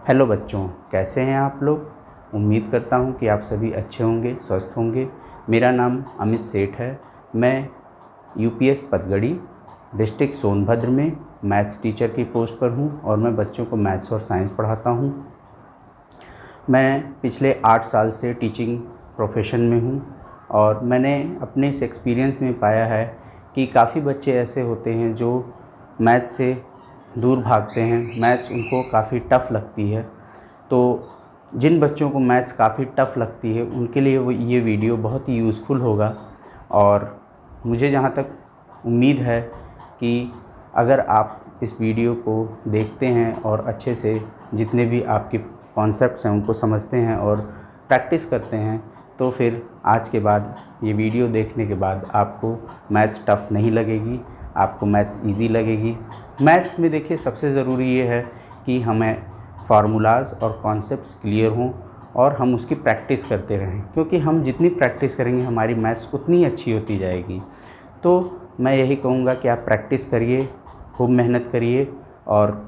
Hello बच्चों, कैसे हैं आप लोग। उम्मीद करता हूं कि आप सभी अच्छे होंगे, स्वस्थ होंगे। मेरा नाम अमित सेठ है। मैं यूपीएस पतगड़ी डिस्ट्रिक्ट सोनभद्र में मैथ्स टीचर की पोस्ट पर हूं और मैं बच्चों को मैथ्स और साइंस पढ़ाता हूं। मैं पिछले 8 साल से टीचिंग प्रोफेशन में हूं और मैंने अपने इस एक्सपीरियंस में पाया है कि काफ़ी बच्चे ऐसे होते हैं जो मैथ्स से दूर भागते हैं। मैथ्स उनको काफ़ी टफ़ लगती है। तो जिन बच्चों को मैथ्स काफ़ी टफ़ लगती है उनके लिए ये वीडियो बहुत ही यूज़फुल होगा। और मुझे जहाँ तक उम्मीद है कि अगर आप इस वीडियो को देखते हैं और अच्छे से जितने भी आपके कॉन्सेप्ट्स हैं उनको समझते हैं और प्रैक्टिस करते हैं, तो फिर आज के बाद ये वीडियो देखने के बाद आपको मैथ्स टफ़ नहीं लगेगी, आपको मैथ्स इजी लगेगी। मैथ्स में देखिए सबसे ज़रूरी ये है कि हमें फार्मूलाज़ और कॉन्सेप्ट्स क्लियर हों और हम उसकी प्रैक्टिस करते रहें, क्योंकि हम जितनी प्रैक्टिस करेंगे हमारी मैथ्स उतनी अच्छी होती जाएगी। तो मैं यही कहूँगा कि आप प्रैक्टिस करिए, खूब मेहनत करिए। और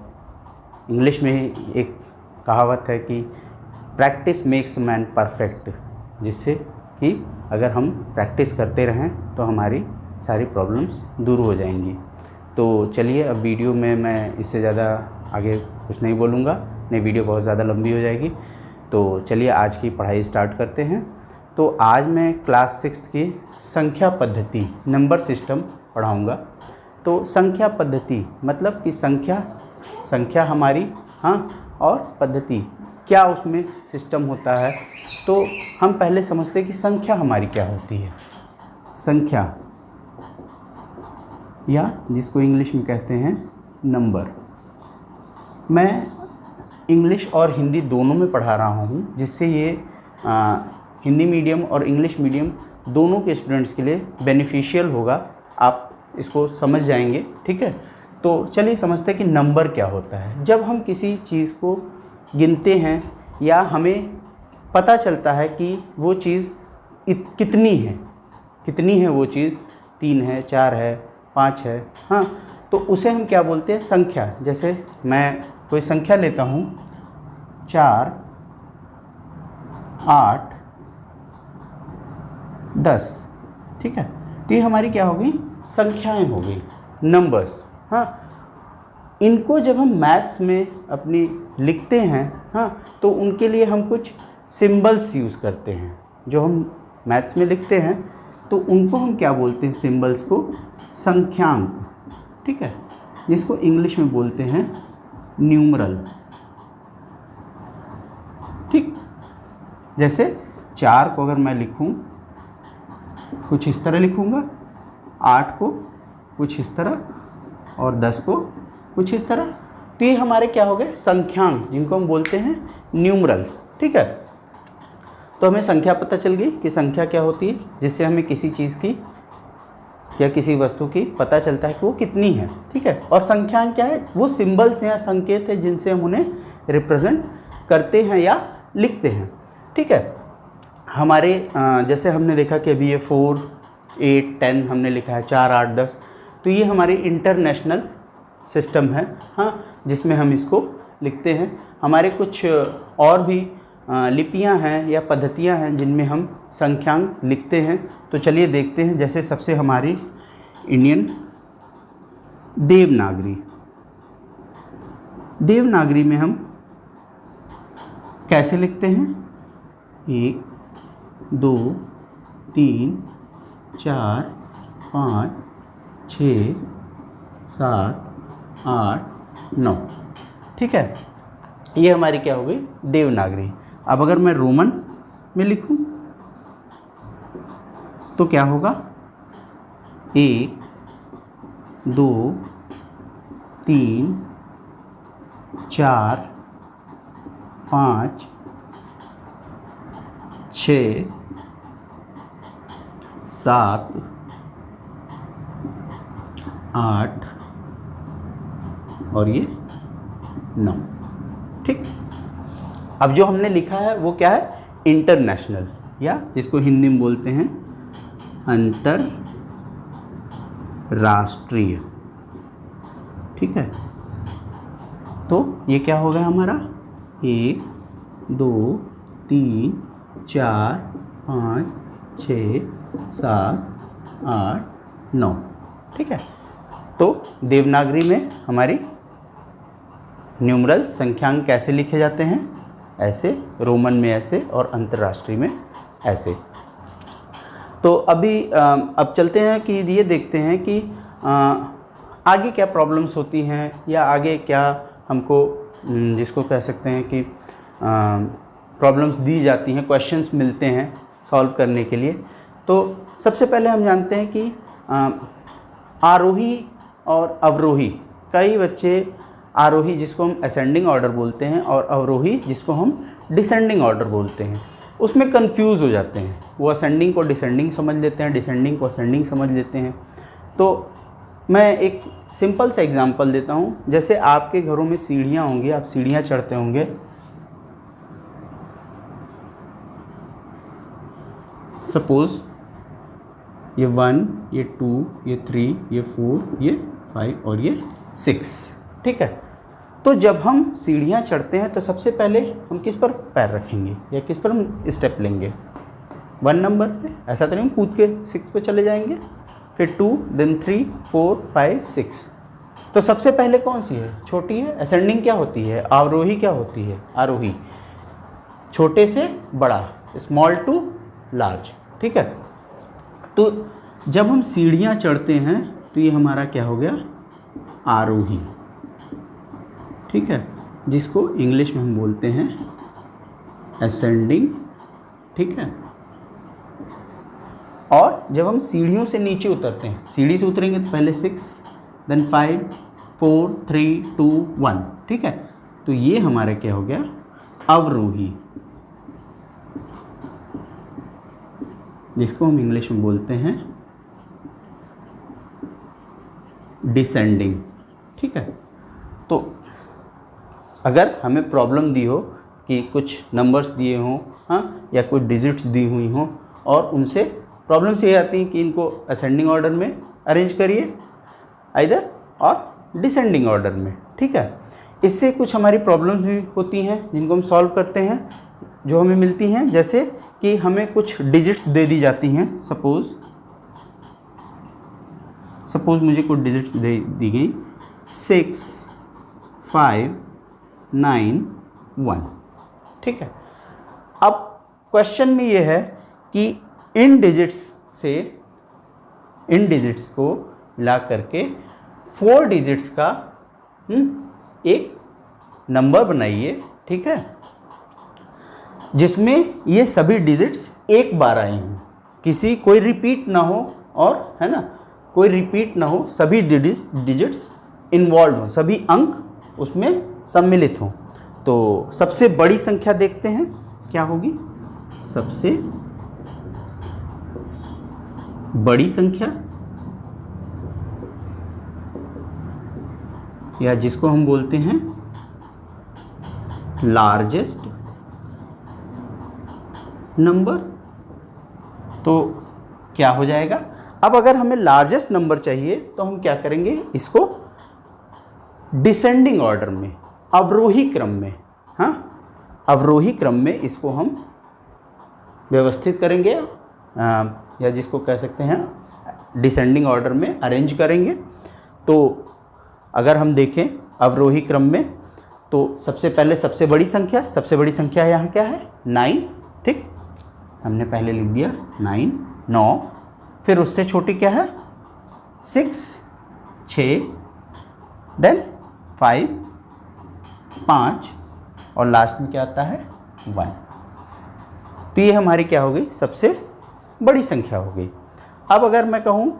इंग्लिश में एक कहावत है कि प्रैक्टिस मेक्स मैन परफेक्ट, जिससे कि अगर हम प्रैक्टिस करते रहें तो हमारी सारी प्रॉब्लम्स दूर हो जाएंगी। तो चलिए, अब वीडियो में मैं इससे ज़्यादा आगे कुछ नहीं बोलूँगा, नहीं वीडियो बहुत ज़्यादा लंबी हो जाएगी। तो चलिए आज की पढ़ाई स्टार्ट करते हैं। तो आज मैं क्लास 6 की संख्या पद्धति, नंबर सिस्टम पढ़ाऊँगा। तो संख्या पद्धति मतलब कि संख्या हमारी, और पद्धति क्या उसमें सिस्टम होता है। तो हम पहले समझते हैं कि संख्या हमारी क्या होती है। संख्या, या जिसको इंग्लिश में कहते हैं नंबर। मैं इंग्लिश और हिंदी दोनों में पढ़ा रहा हूँ, जिससे ये हिंदी मीडियम और इंग्लिश मीडियम दोनों के स्टूडेंट्स के लिए बेनिफिशियल होगा। आप इसको समझ जाएंगे, ठीक है। तो चलिए समझते हैं कि नंबर क्या होता है। जब हम किसी चीज़ को गिनते हैं या हमें पता चलता है कि वो चीज़ कितनी है वो चीज़, 3 है, 4 है, 5 है, तो उसे हम क्या बोलते हैं, संख्या। जैसे मैं कोई संख्या लेता हूँ 4, 8, 10, ठीक है। तो ये हमारी क्या हो गई, संख्याएं हो गई, नंबर्स। इनको जब हम मैथ्स में अपनी लिखते हैं, तो उनके लिए हम कुछ सिंबल्स यूज़ करते हैं। जो हम मैथ्स में लिखते हैं तो उनको हम क्या बोलते हैं, सिंबल्स को संख्यांक, ठीक है, जिसको इंग्लिश में बोलते हैं न्यूमरल, ठीक। जैसे 4 को अगर मैं लिखूं कुछ इस तरह लिखूंगा, 8 को कुछ इस तरह और 10 को कुछ इस तरह। तो ये हमारे क्या हो गए, संख्यांक, जिनको हम बोलते हैं न्यूमरल्स, ठीक है। तो हमें संख्या पता चल गई कि संख्या क्या होती है, जिससे हमें किसी चीज़ की या किसी वस्तु की पता चलता है कि वो कितनी है, ठीक है। और संख्यांक क्या है, वो सिंबल्स हैं या संकेत है जिनसे हम उन्हें रिप्रेजेंट करते हैं या लिखते हैं, ठीक है। हमारे जैसे हमने देखा कि अभी ये 4, 8, 10 हमने लिखा है, 4, 8, 10। तो ये हमारी इंटरनेशनल सिस्टम है, जिसमें हम इसको लिखते हैं। हमारे कुछ और भी लिपियां हैं या पद्धतियां हैं जिनमें हम संख्यांक लिखते हैं। तो चलिए देखते हैं। जैसे सबसे हमारी इंडियन देवनागरी में हम कैसे लिखते हैं, 1, 2, 3, 4, 5, 6, 7, 8, 9, ठीक है। ये हमारी क्या हो गई, देवनागरी। अब अगर मैं रोमन में लिखूं तो क्या होगा, 1, 2, 3, 4, 5, 6, 7, 8 और ये 9, ठीक। अब जो हमने लिखा है वो क्या है, इंटरनेशनल, या जिसको हिंदी में बोलते हैं अंतरराष्ट्रीय, ठीक है। तो ये क्या हो गया हमारा 1 2 3 4 5 6 7 8 9। ठीक है, तो देवनागरी में हमारी न्यूमरल संख्यांक कैसे लिखे जाते हैं? ऐसे, रोमन में ऐसे और अंतर्राष्ट्रीय में ऐसे। तो अभी अब चलते हैं कि ये देखते हैं कि आगे क्या प्रॉब्लम्स होती हैं या आगे क्या हमको जिसको कह सकते हैं कि प्रॉब्लम्स दी जाती हैं, क्वेश्चंस मिलते हैं सॉल्व करने के लिए। तो सबसे पहले हम जानते हैं कि आरोही और अवरोही, कई बच्चे आरोही जिसको हम असेंडिंग ऑर्डर बोलते हैं और अवरोही जिसको हम डिसेंडिंग ऑर्डर बोलते हैं, उसमें कंफ्यूज हो जाते हैं। वो असेंडिंग को डिसेंडिंग समझ लेते हैं, डिसेंडिंग को असेंडिंग समझ लेते हैं। तो मैं एक सिंपल सा एग्जांपल देता हूँ। जैसे आपके घरों में सीढ़ियाँ होंगी, आप सीढ़ियाँ चढ़ते होंगे। सपोज़ ये 1, ये 2, ये 3, ये 4, ये 5 और ये 6। ठीक है, तो जब हम सीढ़ियाँ चढ़ते हैं तो सबसे पहले हम किस पर पैर रखेंगे या किस पर हम स्टेप लेंगे? 1 नंबर पे। ऐसा तो नहीं हम कूद के 6 पे चले जाएंगे, फिर 2, देन 3, 4, 5, 6। तो सबसे पहले कौन सी है? छोटी है। असेंडिंग क्या होती है? आरोही क्या होती है? आरोही, छोटे से बड़ा, स्मॉल टू लार्ज। ठीक है, तो जब हम सीढ़ियाँ चढ़ते हैं तो ये हमारा क्या हो गया? आरोही। ठीक है, जिसको इंग्लिश में हम बोलते हैं असेंडिंग। ठीक है, और जब हम सीढ़ियों से नीचे उतरते हैं, सीढ़ी से उतरेंगे तो पहले 6, देन 5, 4, 3, 2, 1। ठीक है, तो ये हमारा क्या हो गया? अवरोही, जिसको हम इंग्लिश में बोलते हैं डिसेंडिंग। ठीक है, तो अगर हमें प्रॉब्लम दी हो कि कुछ नंबर्स दिए हों, हाँ, या कोई डिजिट्स दी हुई हों और उनसे प्रॉब्लम्स ये आती हैं कि इनको असेंडिंग ऑर्डर में अरेंज करिए आइदर और डिसेंडिंग ऑर्डर में। ठीक है, इससे कुछ हमारी प्रॉब्लम्स भी होती हैं जिनको हम सॉल्व करते हैं, जो हमें मिलती हैं। जैसे कि हमें कुछ डिजिट्स दे दी जाती हैं। सपोज़ मुझे कुछ डिजिट्स दे दी गई 6, 5, 9, 1। ठीक है, अब क्वेश्चन में ये है कि इन डिजिट्स को मिला करके 4 डिजिट्स का एक नंबर बनाइए। ठीक है, जिसमें ये सभी डिजिट्स एक बार आए हों, कोई रिपीट ना हो, और है ना, कोई रिपीट ना हो, सभी डिजिट्स इन्वॉल्व हों, सभी अंक उसमें सम्मिलित हों। तो सबसे बड़ी संख्या देखते हैं क्या होगी। सबसे बड़ी संख्या, या जिसको हम बोलते हैं लार्जेस्ट नंबर, तो क्या हो जाएगा? अब अगर हमें लार्जेस्ट नंबर चाहिए तो हम क्या करेंगे? इसको डिसेंडिंग ऑर्डर में, अवरोही क्रम में, हाँ, अवरोही क्रम में इसको हम व्यवस्थित करेंगे, या जिसको कह सकते हैं डिसेंडिंग ऑर्डर में अरेंज करेंगे। तो अगर हम देखें अवरोही क्रम में, तो सबसे पहले सबसे बड़ी संख्या यहाँ क्या है? 9। ठीक, हमने पहले लिख दिया 9। फिर उससे छोटी क्या है? 6, 6, देन 5, 5 और लास्ट में क्या आता है? 1। तो ये हमारी क्या हो गई? सबसे बड़ी संख्या हो गई। अब अगर मैं कहूँ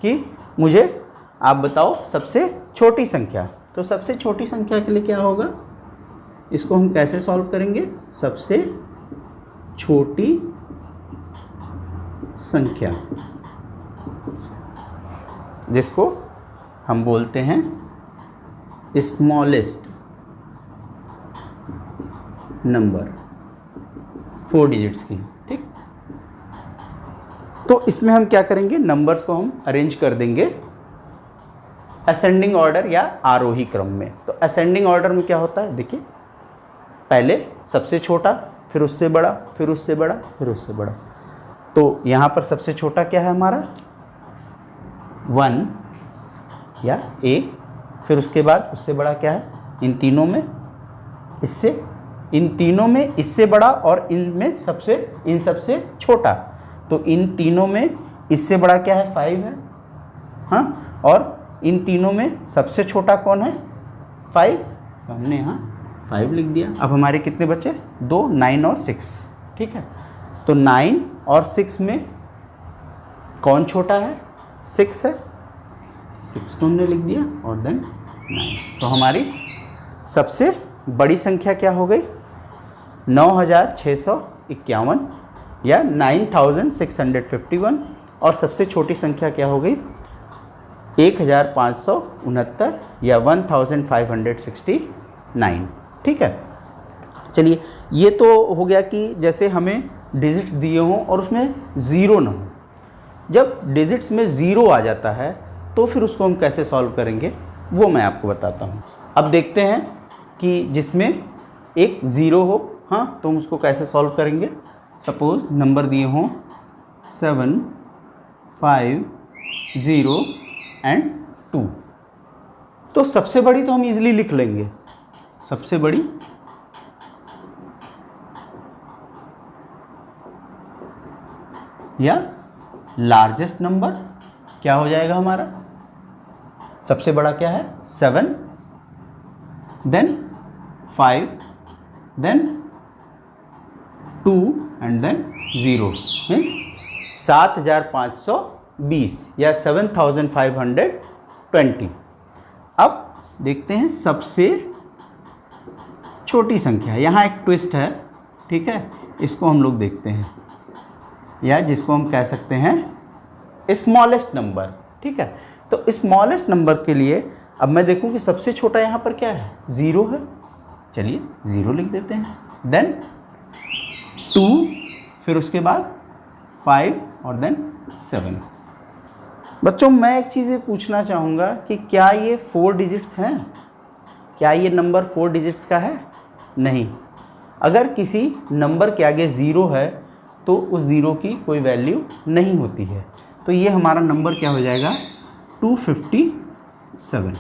कि मुझे आप बताओ सबसे छोटी संख्या, तो सबसे छोटी संख्या के लिए क्या होगा? इसको हम कैसे सॉल्व करेंगे? सबसे छोटी संख्या, जिसको हम बोलते हैं स्मॉलेस्ट नंबर, 4 डिजिट्स की। ठीक, तो इसमें हम क्या करेंगे? नंबर्स को हम अरेंज कर देंगे असेंडिंग ऑर्डर या आरोही क्रम में। तो असेंडिंग ऑर्डर में क्या होता है? देखिए पहले सबसे छोटा, फिर उससे बड़ा, फिर उससे बड़ा, फिर उससे बड़ा। तो यहाँ पर सबसे छोटा क्या है हमारा 1 या A, फिर उसके बाद उससे बड़ा क्या है इन तीनों में इससे बड़ा और इन सबसे छोटा। तो इन तीनों में इससे बड़ा क्या है 5 है, हाँ, और इन तीनों में सबसे छोटा कौन है 5, तो हमने यहाँ 5 लिख दिया। अब हमारे कितने बचे 2, 9 और 6, ठीक है। तो 9 और 6 में कौन छोटा है 6 है, 6 को हमने लिख दिया और देन 9। तो हमारी सबसे बड़ी संख्या क्या हो गई 9651 या 9651, और सबसे छोटी संख्या क्या हो गई 1569 या 1569, ठीक है। चलिए, ये तो हो गया कि जैसे हमें डिजिट्स दिए हों और उसमें ज़ीरो ना हो। जब डिजिट्स में ज़ीरो आ जाता है तो फिर उसको हम कैसे सॉल्व करेंगे वो मैं आपको बताता हूँ। अब देखते हैं कि जिसमें एक ज़ीरो हो, हाँ, तो हम उसको कैसे सॉल्व करेंगे। सपोज़ नंबर दिए हों 7, 5, 0 एंड 2, तो सबसे बड़ी तो हम इजीली लिख लेंगे। सबसे बड़ी या लार्जेस्ट नंबर क्या हो जाएगा हमारा, सबसे बड़ा क्या है 7, then 5, then 2 and then 0, means 7520 या 7520। अब देखते हैं सबसे छोटी संख्या। यहाँ एक ट्विस्ट है, ठीक है, इसको हम लोग देखते हैं, या जिसको हम कह सकते हैं स्मॉलेस्ट नंबर, ठीक है। तो स्मॉलेस्ट नंबर के लिए अब मैं देखूं कि सबसे छोटा यहाँ पर क्या है 0 है। चलिए 0 लिख देते हैं, देन 2, फिर उसके बाद 5 और देन 7। बच्चों, मैं एक चीज़ ये पूछना चाहूँगा कि क्या ये 4 डिजिट्स हैं? क्या ये नंबर 4 डिजिट्स का है? नहीं। अगर किसी नंबर के आगे 0 है तो उस 0 की कोई वैल्यू नहीं होती है। तो ये हमारा नंबर क्या हो जाएगा 257,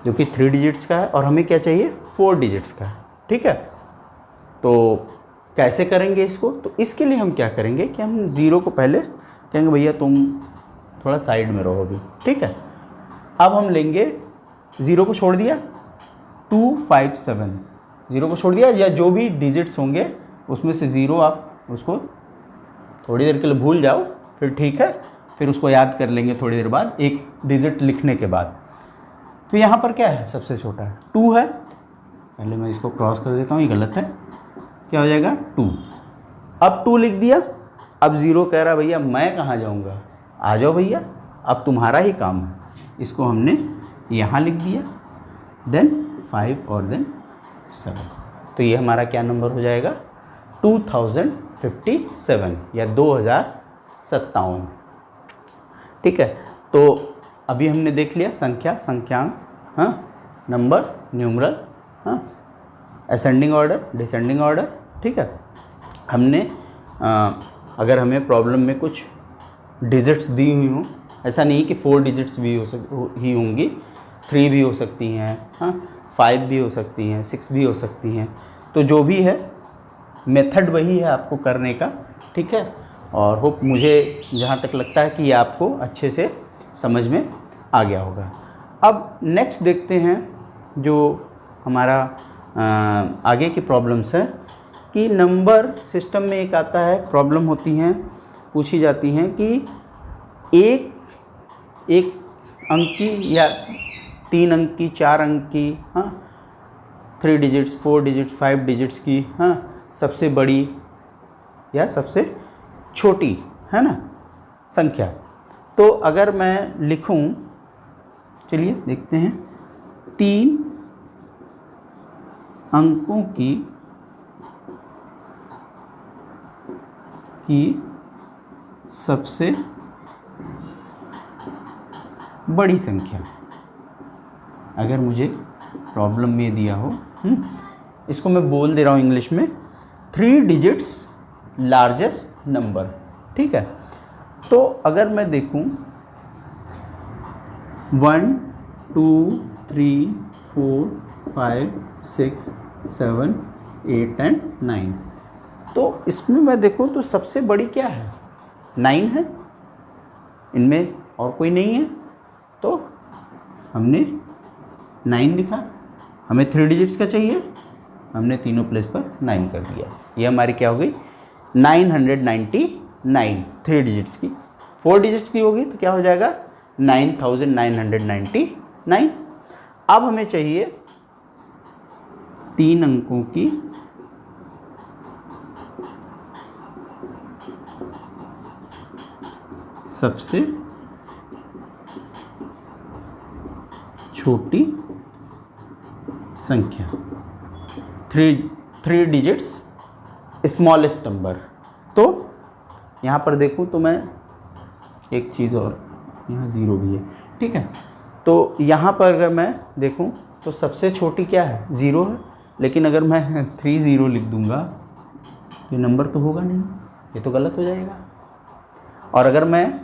जो कि 3 डिजिट्स का है, और हमें क्या चाहिए 4 डिजिट्स का है, ठीक है। तो कैसे करेंगे इसको? तो इसके लिए हम क्या करेंगे कि हम 0 को पहले कहेंगे भैया तुम थोड़ा साइड में रहो अभी, ठीक है। अब हम लेंगे 0 को छोड़ दिया 257, 0 को छोड़ दिया, या जो भी डिजिट्स होंगे उसमें से 0 आप उसको थोड़ी देर के लिए भूल जाओ, फिर ठीक है, फिर उसको याद कर लेंगे थोड़ी देर बाद एक डिजिट लिखने के बाद। तो यहाँ पर क्या है सबसे छोटा है 2 है। पहले मैं इसको क्रॉस कर देता हूँ, ये गलत है, क्या हो जाएगा 2। अब 2 लिख दिया। अब 0 कह रहा भैया मैं कहाँ जाऊँगा, आ जाओ भैया, अब तुम्हारा ही काम है। इसको हमने यहाँ लिख दिया, देन 5 और देन 7। तो ये हमारा क्या नंबर हो जाएगा 2057 या 2057, ठीक है। तो अभी हमने देख लिया संख्यांक, हाँ, नंबर, न्यूमरल, हाँ, असेंडिंग ऑर्डर, डिसेंडिंग ऑर्डर, ठीक है। हमने अगर हमें प्रॉब्लम में कुछ डिजिट्स दी हुई हों, ऐसा नहीं कि 4 डिजिट्स भी ही होंगी, 3 भी हो सकती हैं, हाँ, 5 भी हो सकती हैं, 6 भी हो सकती हैं। तो जो भी है मेथड वही है आपको करने का, ठीक है। और होप मुझे जहाँ तक लगता है कि ये आपको अच्छे से समझ में आ गया होगा। अब नेक्स्ट देखते हैं जो हमारा आगे की प्रॉब्लम्स है कि नंबर सिस्टम में एक आता है, प्रॉब्लम होती हैं, पूछी जाती हैं कि एक अंक की या 3 अंक की, 4 अंक की, हाँ, 3 डिजिट्स, 4 डिजिट्स, 5 डिजिट्स की, हाँ, सबसे बड़ी या सबसे छोटी, है ना, संख्या। तो अगर मैं लिखूं, चलिए देखते हैं, 3 अंकों की सबसे बड़ी संख्या, अगर मुझे प्रॉब्लम में दिया हो इसको मैं बोल दे रहा हूँ इंग्लिश में, 3 डिजिट्स लार्जेस्ट नंबर। ठीक है, तो अगर मैं देखूँ 1 2 3 4 5 6 7 8 एंड 9, तो इसमें मैं देखूँ तो सबसे बड़ी क्या है, 9 है, इनमें और कोई नहीं है, तो हमने 9 लिखा। हमें 3 डिजिट्स का चाहिए, हमने तीनों प्लेस पर 9 कर दिया। ये हमारी क्या हो गई, 999, 3 डिजिट्स की। 4 डिजिट्स की होगी तो क्या हो जाएगा, 9999। अब हमें चाहिए 3 अंकों की सबसे छोटी संख्या, 3 डिजिट्स स्मॉलेस्ट नंबर। तो यहाँ पर देखूँ तो मैं एक चीज़ और, यहाँ 0 भी है। ठीक है, तो यहाँ पर अगर मैं देखूँ तो सबसे छोटी क्या है, 0 है, लेकिन अगर मैं 3 0 लिख दूँगा तो ये नंबर तो होगा नहीं, ये तो गलत हो जाएगा। और अगर मैं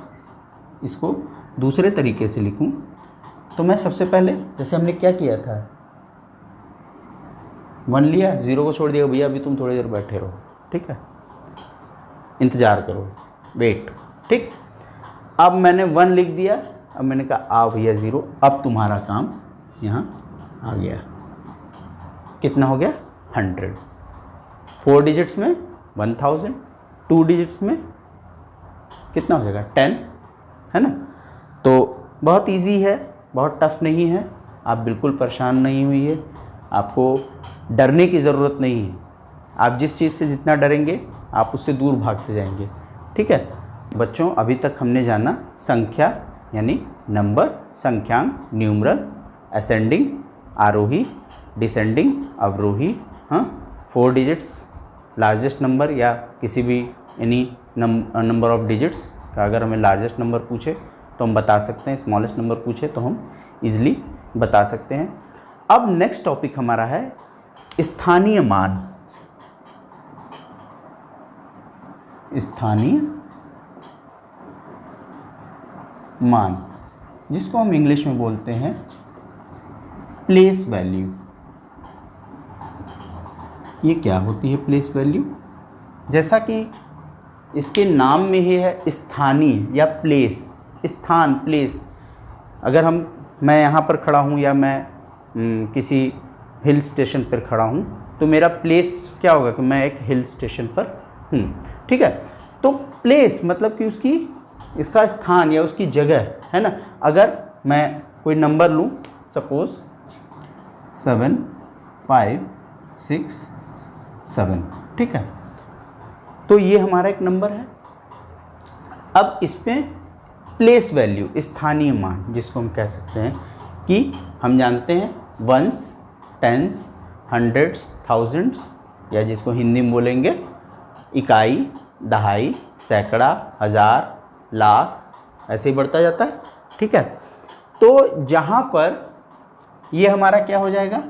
इसको दूसरे तरीके से लिखूं तो मैं सबसे पहले, जैसे हमने क्या किया था, 1 लिया, 0 को छोड़ दिया, भैया अभी तुम थोड़ी देर बैठे रहो, ठीक है, इंतज़ार करो, वेट। ठीक, अब मैंने 1 लिख दिया, अब मैंने कहा आओ भैया 0, अब तुम्हारा काम यहाँ आ गया। कितना हो गया, 100। 4 डिजिट्स में 1000, 2 डिजिट्स में कितना हो जाएगा, 10, है ना। तो बहुत इजी है, बहुत टफ नहीं है, आप बिल्कुल परेशान नहीं हुई, आपको डरने की ज़रूरत नहीं है। आप जिस चीज़ से जितना डरेंगे आप उससे दूर भागते जाएंगे। ठीक है बच्चों, अभी तक हमने जाना संख्या यानी नंबर, संख्यांक, न्यूमरल, असेंडिंग आरोही, डिसेंडिंग अवरोही, हाँ, 4 डिजिट्स लार्जेस्ट नंबर या किसी भी एनी नंबर ऑफ डिजिट्स का अगर हमें लार्जेस्ट नंबर पूछे तो हम बता सकते हैं, स्मॉलेस्ट नंबर पूछे तो हम इजीली बता सकते हैं। अब नेक्स्ट टॉपिक हमारा है स्थानीय मान। स्थानीय मान, जिसको हम इंग्लिश में बोलते हैं प्लेस वैल्यू। ये क्या होती है प्लेस वैल्यू? जैसा कि इसके नाम में ही है स्थानीय या प्लेस, स्थान, प्लेस। अगर मैं यहाँ पर खड़ा हूँ या मैं किसी हिल स्टेशन पर खड़ा हूँ तो मेरा प्लेस क्या होगा कि मैं एक हिल स्टेशन पर हूँ। ठीक है, तो प्लेस मतलब कि इसका स्थान या उसकी जगह, है ना। अगर मैं कोई नंबर लूँ, सपोज 7 5 6 7, ठीक है, तो ये हमारा एक नंबर है। अब इसमें प्लेस वैल्यू, स्थानीय मान, जिसको हम कह सकते हैं कि हम जानते हैं वंस, टेंस, हंड्रेड्स, थाउजेंड्स, या जिसको हिंदी में बोलेंगे इकाई, दहाई, सैकड़ा, हज़ार, लाख, ऐसे ही बढ़ता जाता है। ठीक है, तो जहाँ पर ये हमारा क्या हो जाएगा,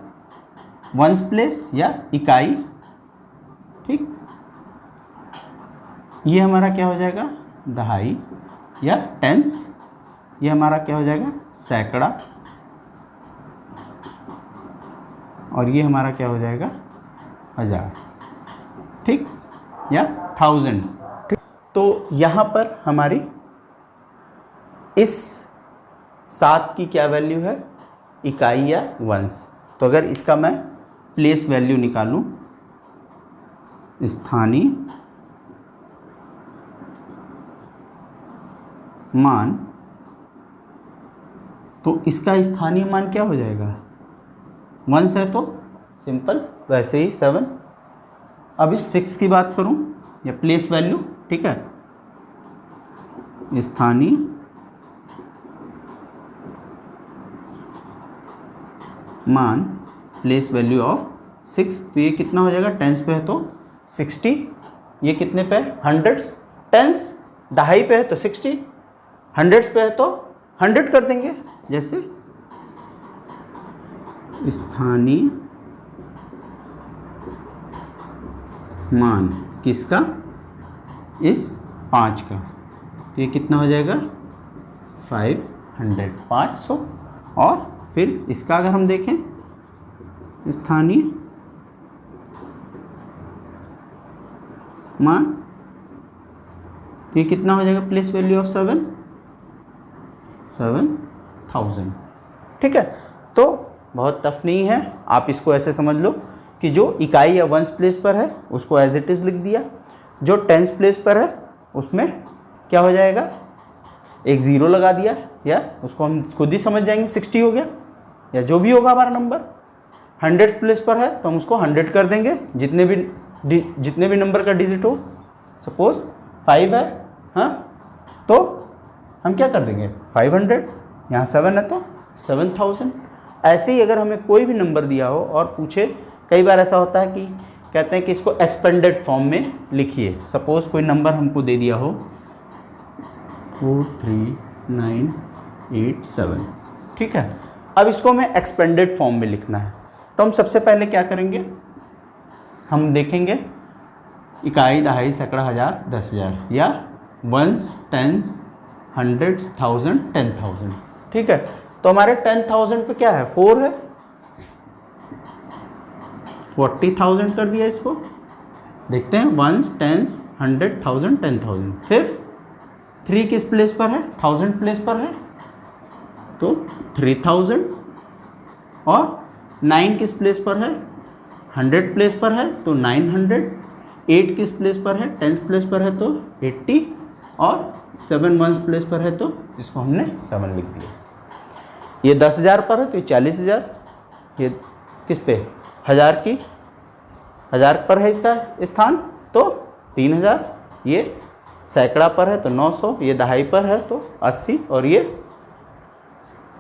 वंस प्लेस या इकाई, ठीक, ये हमारा क्या हो जाएगा, दहाई या टेंस, ये हमारा क्या हो जाएगा, सैकड़ा, और ये हमारा क्या हो जाएगा, हज़ार, ठीक, या 1000। ठीक, तो यहाँ पर हमारी इस 7 की क्या वैल्यू है, इकाई या वंस। तो अगर इसका मैं प्लेस वैल्यू निकालूं, स्थानीय मान, तो इसका स्थानीय मान क्या हो जाएगा, वंस है तो सिंपल, वैसे ही 7। अब इस 6 की बात करूं या प्लेस वैल्यू, ठीक है, स्थानीय मान, प्लेस वैल्यू ऑफ 6, तो ये कितना हो जाएगा, टेंस पे है तो 60, ये कितने पे है, हंड्रेड्स, टेंस दहाई पे है तो 60, हंड्रेड्स पे है तो 100 कर देंगे। जैसे स्थानीय मान किसका, इस 5 का, तो ये कितना हो जाएगा 500, 500। और फिर इसका अगर हम देखें स्थानीय मान, तो ये कितना हो जाएगा प्लेस वैल्यू ऑफ 7,000। ठीक है, तो बहुत टफ नहीं है, आप इसको ऐसे समझ लो कि जो इकाई या वंश प्लेस पर है उसको एज इट इज़ लिख दिया, जो टेंस प्लेस पर है उसमें क्या हो जाएगा, एक ज़ीरो लगा दिया, या उसको हम खुद ही समझ जाएंगे 60 हो गया, या जो भी होगा हमारा नंबर। हंड्रेड्स प्लेस पर है तो हम उसको 100 कर देंगे, जितने भी नंबर का डिजिट हो। सपोज 5 है, हाँ, तो हम क्या कर देंगे 500, यहाँ 7 है तो 7000। ऐसे ही अगर हमें कोई भी नंबर दिया हो और पूछे, कई बार ऐसा होता है कि कहते हैं कि इसको एक्सपेंडेड फॉर्म में लिखिए। सपोज़ कोई नंबर हमको दे दिया हो 43987, ठीक है, अब इसको हमें एक्सपेंडेड फॉर्म में लिखना है, तो हम सबसे पहले क्या करेंगे, हम देखेंगे इकाई, दहाई, सैकड़ा, हज़ार, 10,000, या वंस, टेंस, हंड्रेड्स, थाउजेंड, 10,000। ठीक है, तो हमारे 10,000 पे क्या है 4 है, 40,000 कर दिया इसको। देखते हैं वंस, टेंस, 100, 1000, 10,000। फिर 3 किस प्लेस पर है, 1000 प्लेस पर है तो 3000, और 9 किस प्लेस पर है, 100 प्लेस पर है तो 900, 8 किस प्लेस पर है, 10 प्लेस पर है तो 80, और 7 वंस प्लेस पर है तो इसको हमने 7 लिख दिया। ये 10,000 पर है तो ये 40,000, ये किस पे, 1000 पर है इसका स्थान तो 3,000, ये सैकड़ा पर है तो 900, ये दहाई पर है तो 80, और ये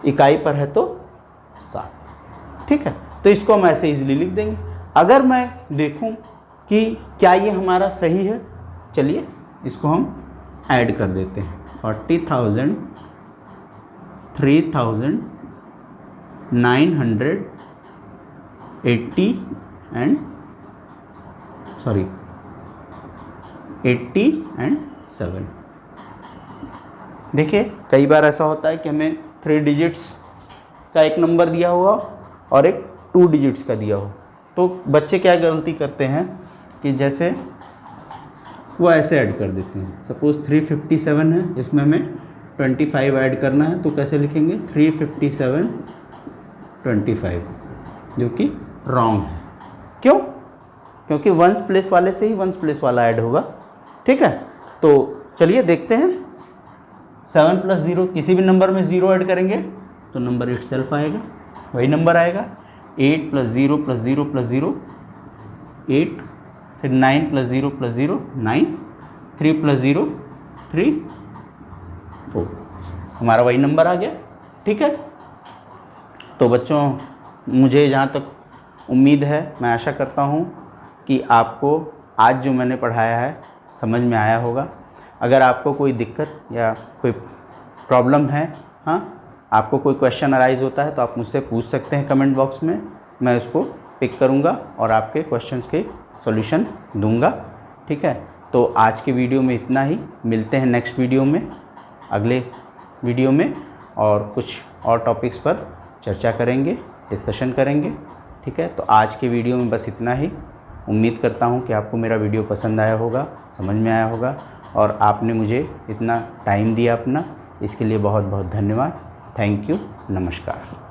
इकाई पर है तो 7। ठीक है, तो इसको हम ऐसे इजीली लिख देंगे। अगर मैं देखूं कि क्या ये हमारा सही है, चलिए इसको हम ऐड कर देते हैं। 40,000, 3,000, 980 एंड 80 एंड 7। देखिए कई बार ऐसा होता है कि हमें 3 डिजिट्स का एक नंबर दिया हुआ और एक 2 डिजिट्स का दिया हो, तो बच्चे क्या गलती करते हैं कि जैसे वो ऐसे ऐड कर देते हैं। सपोज़ 357 है, इसमें हमें 25 ऐड करना है, तो कैसे लिखेंगे 357 25, जो कि रॉन्ग है। क्यों? क्योंकि वंस प्लेस वाले से ही वंस प्लेस वाला ऐड होगा। ठीक है, तो चलिए देखते हैं। 7 + 0, किसी भी नंबर में 0 ऐड करेंगे तो नंबर इटसेल्फ आएगा, वही नंबर आएगा। 8 + 0 + 0 + 0 8, फिर 9 + 0 + 0 9, 3 + 0 3 4, हमारा वही नंबर आ गया। ठीक है, तो बच्चों मुझे जहाँ तक उम्मीद है, मैं आशा करता हूँ कि आपको आज जो मैंने पढ़ाया है समझ में आया होगा। अगर आपको कोई दिक्कत या कोई प्रॉब्लम है, हाँ, आपको कोई क्वेश्चन अराइज़ होता है तो आप मुझसे पूछ सकते हैं कमेंट बॉक्स में, मैं उसको पिक करूँगा और आपके क्वेश्चंस के सॉल्यूशन दूंगा। ठीक है, तो आज के वीडियो में इतना ही, मिलते हैं नेक्स्ट वीडियो में, अगले वीडियो में, और कुछ और टॉपिक्स पर चर्चा करेंगे, डिस्कशन करेंगे। ठीक है, तो आज के वीडियो में बस इतना ही। उम्मीद करता हूँ कि आपको मेरा वीडियो पसंद आया होगा, समझ में आया होगा, और आपने मुझे इतना टाइम दिया अपना, इसके लिए बहुत बहुत धन्यवाद। थैंक यू, नमस्कार।